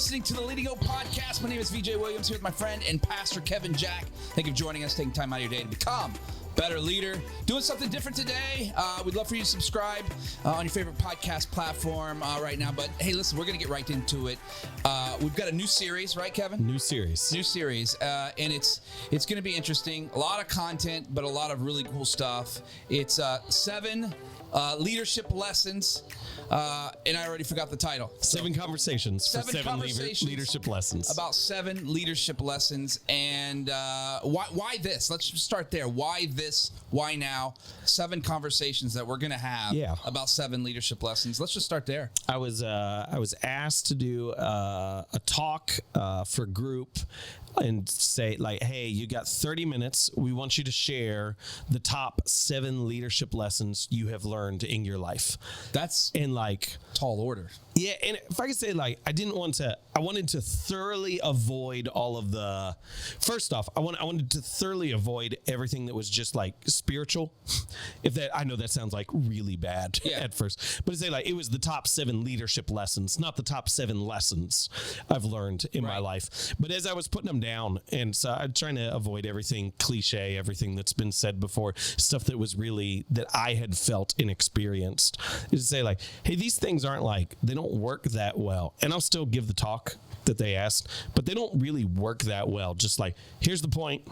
listening to the Leading Hope Podcast. My name is VJ Williams here with my friend and Pastor Kevin Jack. Thank you for joining us, taking time out of your day to become a better leader. Doing something different today. We'd love for you to subscribe on your favorite podcast platform right now. But hey, listen, we're going to get right into it. We've got a new series, right, Kevin? New series. And it's going to be interesting. A lot of content, but a lot of really cool stuff. It's 7 leadership lessons. And I already forgot the title. 7 conversations for 7 leadership lessons. About 7 leadership lessons. And why this? Let's just start there. Why this? Why now? 7 conversations that we're going to have about 7 leadership lessons. Let's just start there. I was asked to do a talk for a group and say, like, hey, you got 30 minutes. We want you to share the top 7 leadership lessons you have learned in your life. That's in like tall order. Yeah, and if I could say, like, I wanted to thoroughly avoid all of the, first off, I wanted to thoroughly avoid everything that was just like spiritual. I know that sounds like really bad at first, but to say, like, it was the top 7 leadership lessons, not the top 7 lessons I've learned in my life. But as I was putting them down, and so I'm trying to avoid everything cliche, everything that's been said before, stuff that was really, that I had felt and experienced, is to say, like, hey, these things aren't like, they don't work that well. And I'll still give the talk that they asked, but they don't really work that well. Just like, here's the point,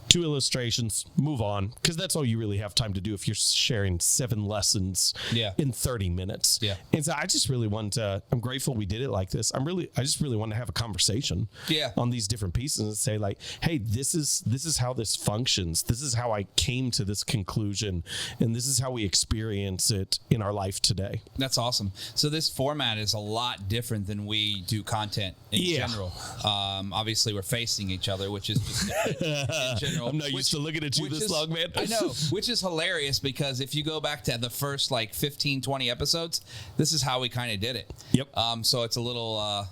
2 illustrations, move on, because that's all you really have time to do if you're sharing 7 lessons in 30 minutes. And so I just really want to, I'm grateful we did it like this. I just really want to have a conversation on these different pieces and say, like, hey, this is how this functions. This is how I came to this conclusion, and this is how we experience it in our life today. That's awesome. So this format is a lot different than we do content in general. Obviously, we're facing each other, which is just in general. I'm not used to looking at you this long, man. I know, which is hilarious because if you go back to the first like 15, 20 episodes, this is how we kind of did it. Yep. So it's a little,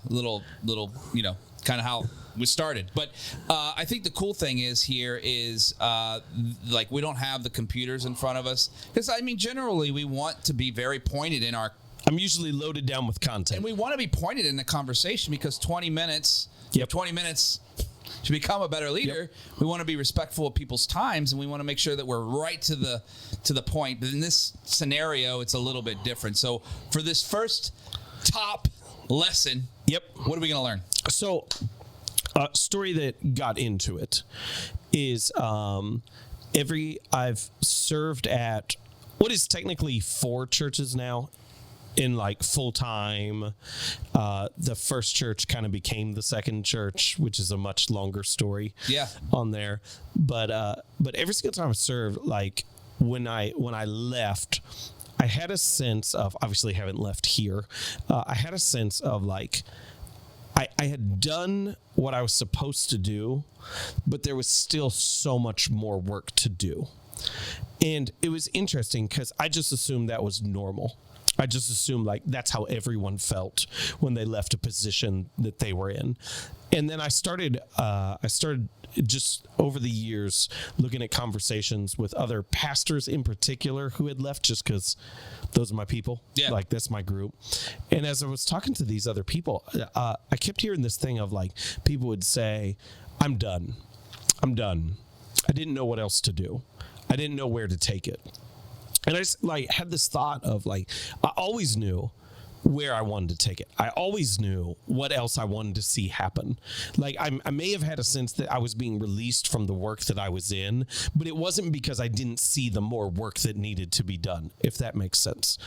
kind of how we started. But I think the cool thing is like we don't have the computers in front of us because I mean, generally we want to be very pointed in our. I'm usually loaded down with content, and we want to be pointed in the conversation because 20 minutes. To become a better leader, we want to be respectful of people's times, and we want to make sure that we're right to the point. But in this scenario, it's a little bit different. So for this first top lesson, what are we going to learn? So a story that got into it is I've served at what is technically 4 churches now. In like full time, the first church kind of became the second church, which is a much longer story. On there, but every single time I served, like when I left, I had a sense of, obviously haven't left here. I had a sense of like I had done what I was supposed to do, but there was still so much more work to do, and it was interesting because I just assumed that was normal. I just assumed like that's how everyone felt when they left a position that they were in. And then I started just over the years looking at conversations with other pastors in particular who had left just because those are my people. Like that's my group. And as I was talking to these other people, I kept hearing this thing of like people would say, I'm done. I didn't know what else to do. I didn't know where to take it. And I just like had this thought of like, I always knew where I wanted to take it. I always knew what else I wanted to see happen. Like I may have had a sense that I was being released from the work that I was in, but it wasn't because I didn't see the more work that needed to be done, if that makes sense.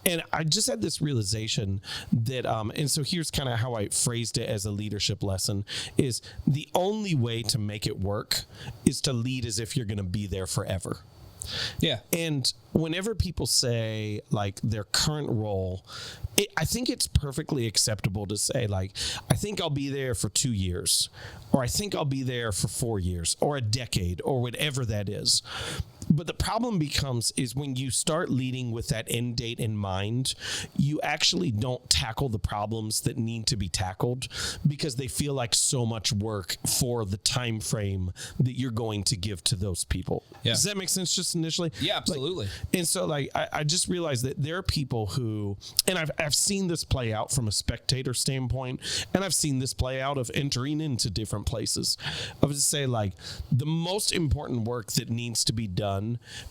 And I just had this realization that, and so here's kind of how I phrased it as a leadership lesson, is the only way to make it work is to lead as if you're going to be there forever. And whenever people say like their current role, I think it's perfectly acceptable to say like, I think I'll be there for 2 years, or I think I'll be there for 4 years or a decade or whatever that is. But the problem becomes is when you start leading with that end date in mind, you actually don't tackle the problems that need to be tackled because they feel like so much work for the time frame that you're going to give to those people. Yeah. Does that make sense just initially? Yeah, absolutely. And so I just realized that there are people who, and I've seen this play out from a spectator standpoint, and I've seen this play out of entering into different places. I would say the most important work that needs to be done,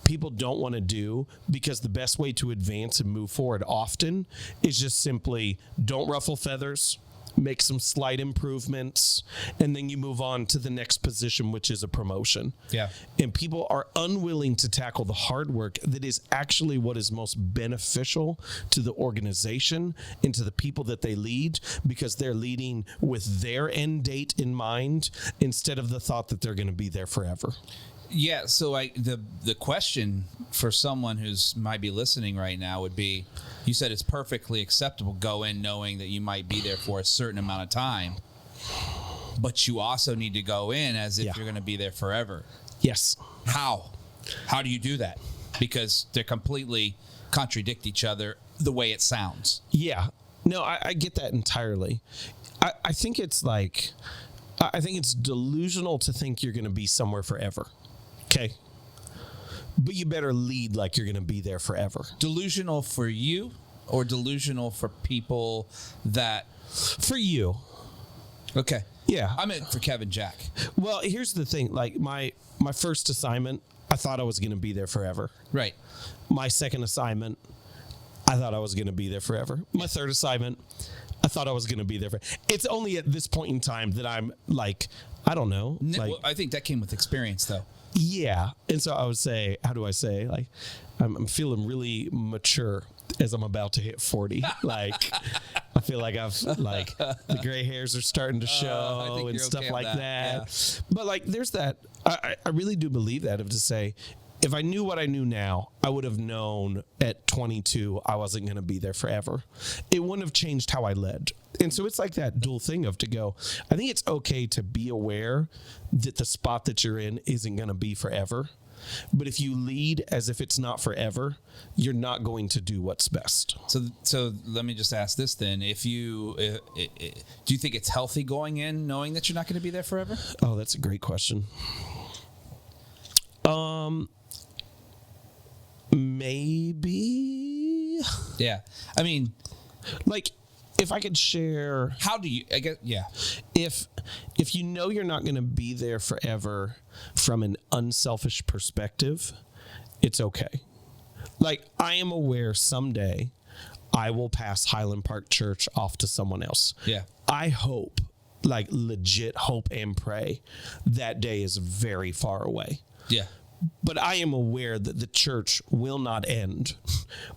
people don't want to do because the best way to advance and move forward often is just simply don't ruffle feathers, make some slight improvements, and then you move on to the next position, which is a promotion. Yeah. And people are unwilling to tackle the hard work that is actually what is most beneficial to the organization and to the people that they lead, because they're leading with their end date in mind instead of the thought that they're going to be there forever. Yeah, so the question for someone who's might be listening right now would be, you said it's perfectly acceptable go in knowing that you might be there for a certain amount of time, but you also need to go in as if you're going to be there forever. Yes. How do you do that? Because they completely contradict each other the way it sounds. Yeah. No, I get that entirely. I think it's I think it's delusional to think you're going to be somewhere forever. Okay. But you better lead like you're going to be there forever. Delusional for you or delusional for people that... For you. Okay. Yeah. I meant for Kevin Jack. Well, here's the thing. My first assignment, I thought I was going to be there forever. Right. My second assignment, I thought I was going to be there forever. My third assignment, I thought I was going to be there It's only at this point in time that I'm I don't know. Well, I think that came with experience, though. Yeah. And so I would say, how do I say? I'm feeling really mature as I'm about to hit 40. I feel like I've the gray hairs are starting to show and stuff okay like that. Yeah. But there's that. I really do believe that, of to say, if I knew what I knew now, I would have known at 22 I wasn't going to be there forever. It wouldn't have changed how I led. And so it's like that dual thing of to go, I think it's okay to be aware that the spot that you're in isn't going to be forever. But if you lead as if it's not forever, you're not going to do what's best. So let me just ask this then. Do you think it's healthy going in knowing that you're not going to be there forever? Oh, that's a great question. Maybe. Yeah. I mean, if I could share, how do you, I guess, yeah. If you know you're not going to be there forever from an unselfish perspective, it's okay. I am aware someday I will pass Highland Park Church off to someone else. Yeah. I hope, legit hope and pray that day is very far away. Yeah. But I am aware that the church will not end,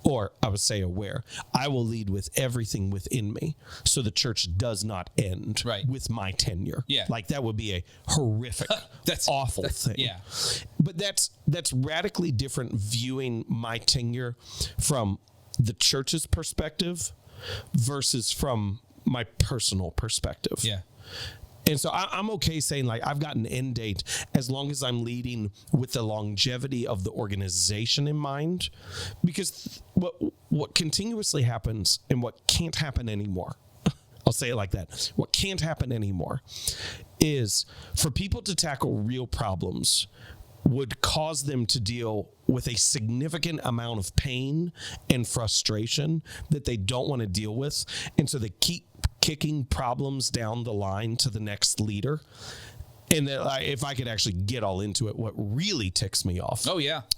or I would say aware. I will lead with everything within me so the church does not end with my tenure. Yeah. That would be a horrific, awful thing. Yeah. But that's radically different viewing my tenure from the church's perspective versus from my personal perspective. Yeah. And so I'm okay saying I've got an end date as long as I'm leading with the longevity of the organization in mind, because what continuously happens and what can't happen anymore, I'll say it like that. What can't happen anymore is for people to tackle real problems would cause them to deal with a significant amount of pain and frustration that they don't want to deal with. And so they keep kicking problems down the line to the next leader. And if I could actually get all into it, what really ticks me off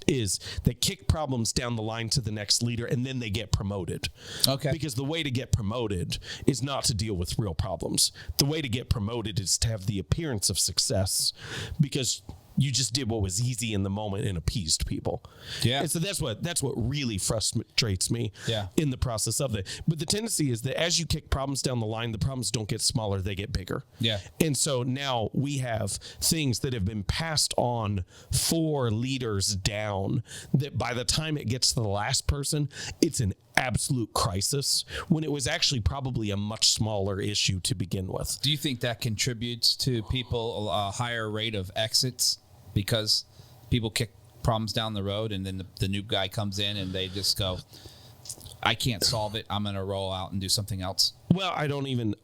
is they kick problems down the line to the next leader and then they get promoted. Okay. Because the way to get promoted is not to deal with real problems. The way to get promoted is to have the appearance of success because you just did what was easy in the moment and appeased people. Yeah. And so that's what really frustrates me in the process of it. But the tendency is that as you kick problems down the line, the problems don't get smaller, they get bigger. Yeah. And so now we have things that have been passed on 4 leaders down that by the time it gets to the last person, it's an absolute crisis when it was actually probably a much smaller issue to begin with. Do you think that contributes to people a higher rate of exits because people kick problems down the road, and then the new guy comes in and they just go, I can't solve it. I'm going to roll out and do something else. Well, I don't even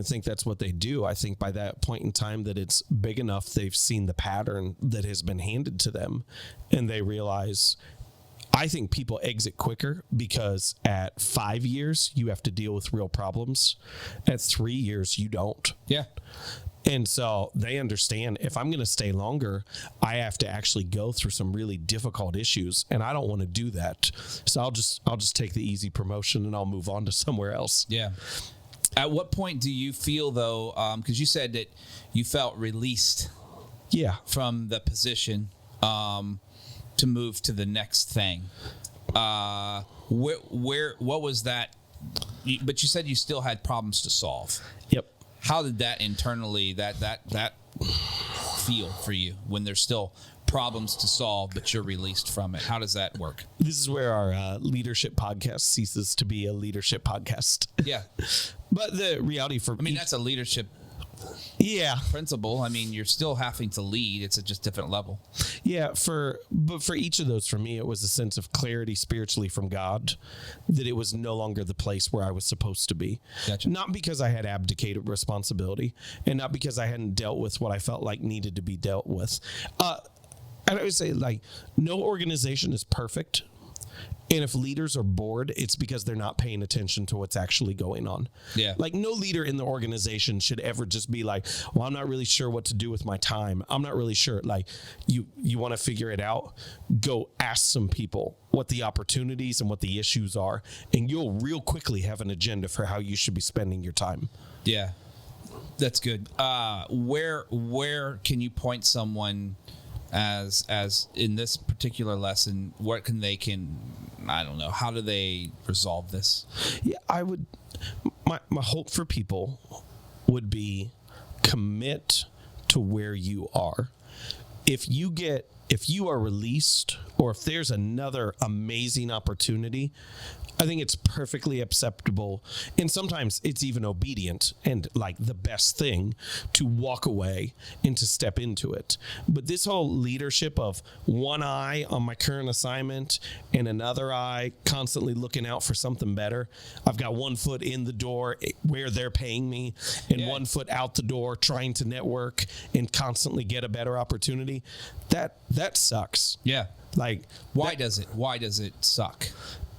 think that's what they do. I think by that point in time that it's big enough, they've seen the pattern that has been handed to them, and they realize, I think people exit quicker because at 5 years, you have to deal with real problems. At 3 years, you don't. Yeah. And so they understand, if I'm going to stay longer, I have to actually go through some really difficult issues, and I don't want to do that. So I'll just take the easy promotion and I'll move on to somewhere else. Yeah. At what point do you feel, though, because you said that you felt released from the position to move to the next thing. What was that? But you said you still had problems to solve. Yep. How did that internally, that feel for you when there's still problems to solve, but you're released from it? How does that work? This is where our leadership podcast ceases to be a leadership podcast. Yeah. But the reality that's a leadership principle. I mean, you're still having to lead. It's a just different level. Yeah. But for each of those, for me, it was a sense of clarity spiritually from God, that it was no longer the place where I was supposed to be. Gotcha. Not because I had abdicated responsibility, and not because I hadn't dealt with what I felt like needed to be dealt with. And I would say, no organization is perfect. And if leaders are bored, it's because they're not paying attention to what's actually going on. Yeah. No leader in the organization should ever just be like, well, I'm not really sure what to do with my time. I'm not really sure. You want to figure it out? Go ask some people what the opportunities and what the issues are, and you'll real quickly have an agenda for how you should be spending your time. Yeah. That's good. Where can you point someone as in this particular lesson, I don't know, how do they resolve this? Yeah, I would, my hope for people would be commit to where you are. If you are released, or if there's another amazing opportunity, I think it's perfectly acceptable, and sometimes it's even obedient and the best thing to walk away and to step into it. But this whole leadership of one eye on my current assignment and another eye constantly looking out for something better. I've got one foot in the door where they're paying me and one foot out the door trying to network and constantly get a better opportunity. That sucks. Yeah. Why does it suck?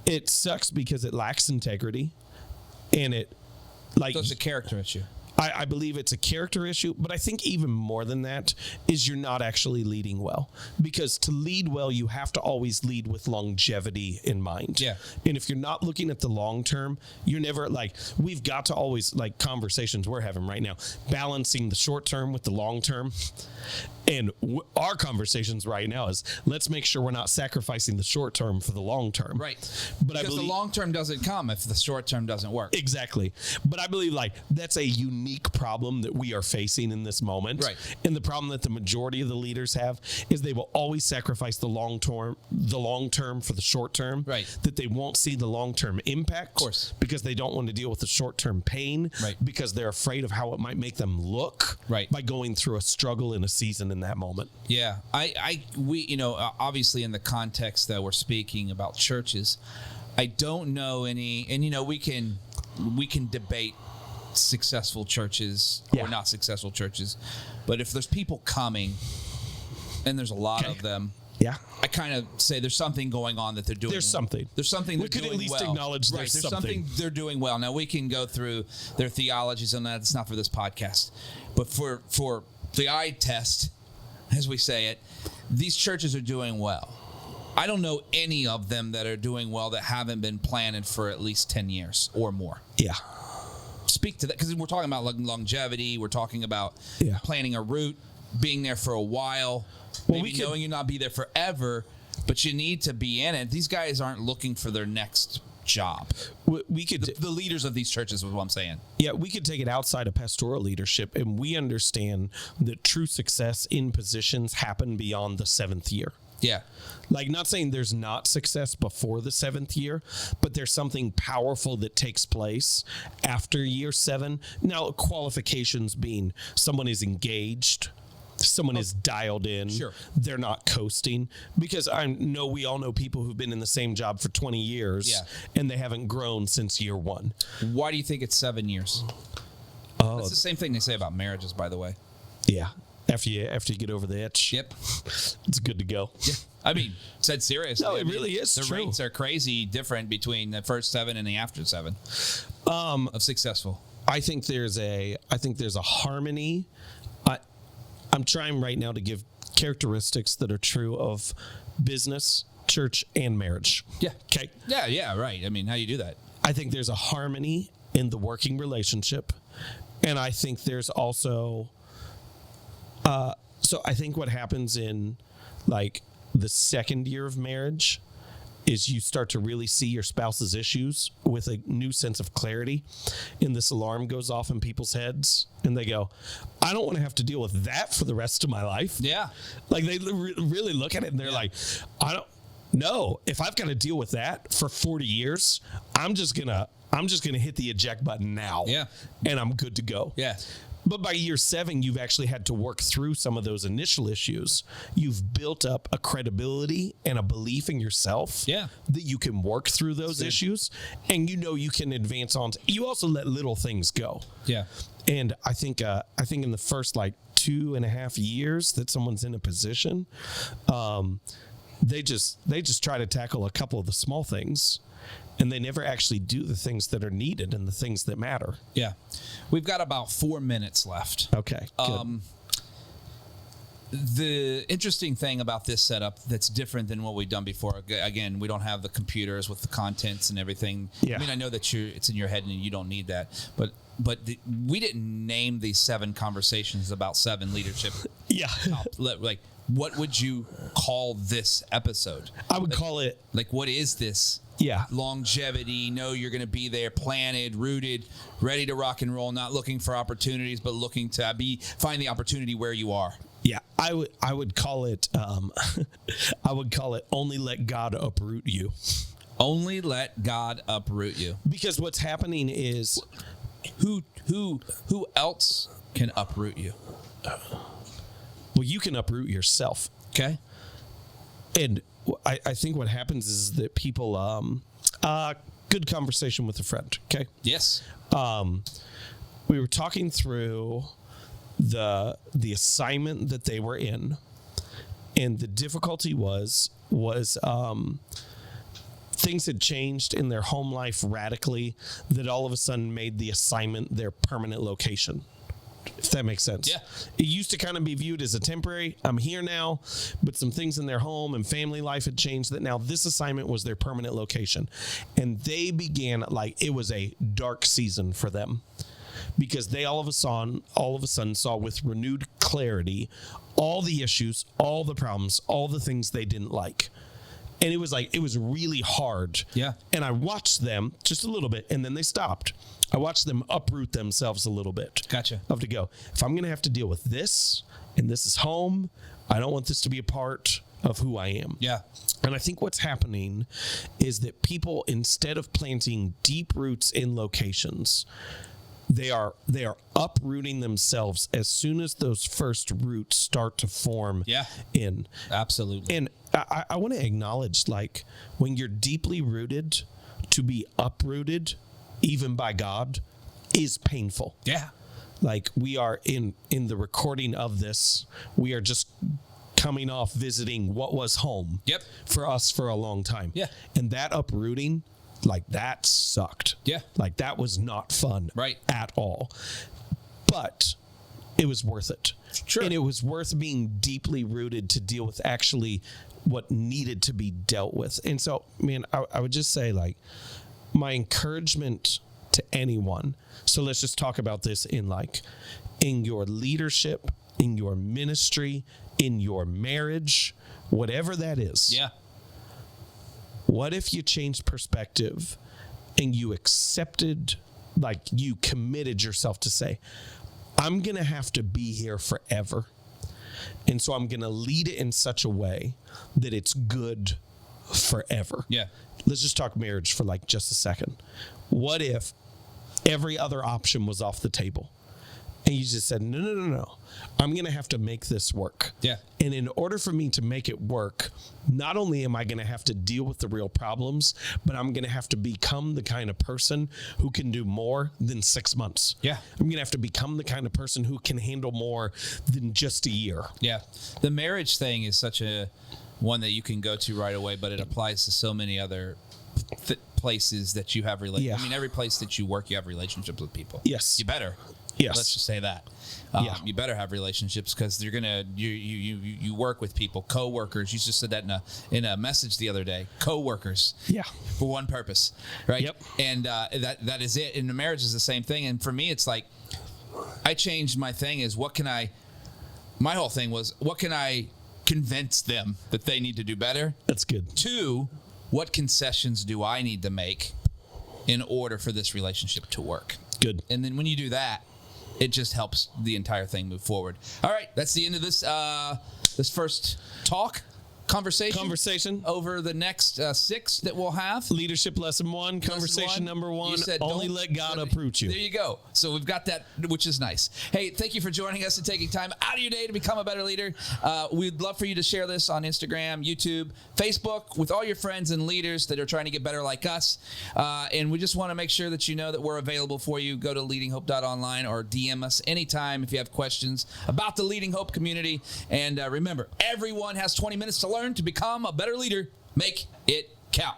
It sucks because it lacks integrity, and so it's a character issue. I believe it's a character issue, but I think even more than that is you're not actually leading well. Because to lead well, you have to always lead with longevity in mind. Yeah. And if you're not looking at the long term, you're never we've got to always, conversations we're having right now, balancing the short term with the long term. And our conversations right now is, let's make sure we're not sacrificing the short term for the long term. Right. But because the long term doesn't come if the short term doesn't work. Exactly. But I believe that's a unique problem that we are facing in this moment. Right. And the problem that the majority of the leaders have is they will always sacrifice the long term for the short term. Right. That they won't see the long term impact. Of course. Because they don't want to deal with the short term pain. Right. Because they're afraid of how it might make them look. Right. By going through a struggle in a season in that moment. Yeah. We obviously in the context that we're speaking about churches, I don't know any, and we can debate successful churches or not successful churches, but if there's people coming, and there's a lot of them, I kind of say there's something going on that they're doing. There's something we they're could doing at least well. acknowledge Right. There's something they're doing well. Now we can go through their theologies on that. It's not for this podcast, but for the eye test, as we say it, these churches are doing well. I don't know any of them that are doing well that haven't been planted for at least 10 years or more. Yeah. Speak to that, because we're talking about longevity. We're talking about planning a route, being there for a while, knowing you'll not be there forever, but you need to be in it. These guys aren't looking for their next job. We could the leaders of these churches is what I'm saying. Yeah, we could take it outside of pastoral leadership, and we understand that true success in positions happen beyond the 7th year. Yeah. Not saying there's not success before the 7th year, but there's something powerful that takes place after year 7. Now, qualifications being someone is engaged, someone is dialed in. Sure. They're not coasting, because I know we all know people who've been in the same job for 20 years and they haven't grown since year one. Why do you think it's 7 years? Oh, That's the same thing they say about marriages, by the way. yeah. After you get over the itch. Yep. It's good to go. Yeah. I mean, said seriously. No, it really is the true. rates are crazy different between the first 7 and the after 7 of successful. I think there's a harmony. I'm trying right now to give characteristics that are true of business, church, and marriage. Yeah. Okay. Yeah, right. I mean, how do you do that? I think there's a harmony in the working relationship, and I think there's also so I think what happens in like the second year of marriage is you start to really see your spouse's issues with a new sense of clarity, and this alarm goes off in people's heads, and they go, I don't want to have to deal with that for the rest of my life. Yeah. Like they really look at it and they're like, I don't know if I've got to deal with that for 40 years, I'm just going to hit the eject button now. Yeah. And I'm good to go. Yeah. But by year 7, you've actually had to work through some of those initial issues. You've built up a credibility and a belief in yourself that you can work through those issues, and you can advance on. You also let little things go. Yeah. And I think in the first like 2.5 years that someone's in a position, they just try to tackle a couple of the small things, and they never actually do the things that are needed and the things that matter. Yeah. We've got about 4 minutes left. Okay. Good. The interesting thing about this setup that's different than what we've done before, again, we don't have the computers with the contents and everything. Yeah. I mean, I know that it's in your head and you don't need that, but we didn't name these 7 conversations about 7 leadership. Yeah. Like, what would you call this episode? I would call it, like, what is this? Yeah. Longevity, know you're going to be there, planted, rooted, ready to rock and roll, not looking for opportunities, but looking to find the opportunity where you are. Yeah, I would call it only let God uproot you. Only let God uproot you. Because what's happening is who else can uproot you? Well, you can uproot yourself. Okay. And I think what happens is that people good conversation with a friend, okay? Yes. We were talking through the assignment that they were in, and the difficulty was things had changed in their home life radically that all of a sudden made the assignment their permanent location, if that makes sense. Yeah. It used to kind of be viewed as a temporary, I'm here now, but some things in their home and family life had changed that now this assignment was their permanent location. And they began, like, it was a dark season for them, because they all of a sudden saw with renewed clarity all the issues, all the problems, all the things they didn't like. And it was really hard. Yeah. And I watched them just a little bit, and then they stopped. I watched them uproot themselves a little bit. Gotcha. Of to go, if I'm going to have to deal with this, and this is home, I don't want this to be a part of who I am. Yeah. And I think what's happening is that people, instead of planting deep roots in locations, they are uprooting themselves as soon as those first roots start to form in. Absolutely. And I want to acknowledge, like, when you're deeply rooted, to be uprooted, even by God, is painful. Yeah. Like, we are in the recording of this, we are just coming off visiting what was home for us for a long time. Yeah. And that uprooting, like, that sucked. Yeah. Like, that was not fun at all. But it was worth it. Sure. And it was worth being deeply rooted to deal with actually what needed to be dealt with. And so, man, I would just say, like, my encouragement to anyone. So let's just talk about this in your leadership, in your ministry, in your marriage, whatever that is. Yeah. What if you changed perspective and you accepted, like, you committed yourself to say, I'm going to have to be here forever. And so I'm going to lead it in such a way that it's good forever. Yeah. Let's just talk marriage for like just a second. What if every other option was off the table And you just said, no. I'm going to have to make this work. Yeah. And in order for me to make it work, not only am I going to have to deal with the real problems, but I'm going to have to become the kind of person who can do more than 6 months. Yeah. I'm going to have to become the kind of person who can handle more than just a year. Yeah. The marriage thing is such a one that you can go to right away, but it applies to so many other places that you have relationships. I mean, every place that you work, you have relationships with people. Yes. You better. Yes. Let's just say that. You better have relationships because you're gonna you work with people, co-workers. You just said that in a message the other day. Co-workers. Yeah. For one purpose, right? Yep. And that is it. And the marriage is the same thing. And for me, it's like I changed my thing. Is what can I? My whole thing was what can I convince them that they need to do better? That's good. 2, what concessions do I need to make in order for this relationship to work? Good. And then when you do that, it just helps the entire thing move forward. All right, that's the end of this this first conversation over the next 6 that we'll have. Leadership lesson 1, conversation number 1. Only let God uproot you. There you go. So we've got that, which is nice. Hey, thank you for joining us and taking time out of your day to become a better leader. We'd love for you to share this on Instagram, YouTube, Facebook with all your friends and leaders that are trying to get better like us. And we just want to make sure that you know that we're available for you. Go to leadinghope.online or DM us anytime if you have questions about the Leading Hope community. And remember, everyone has 20 minutes to learn to become a better leader. Make it count.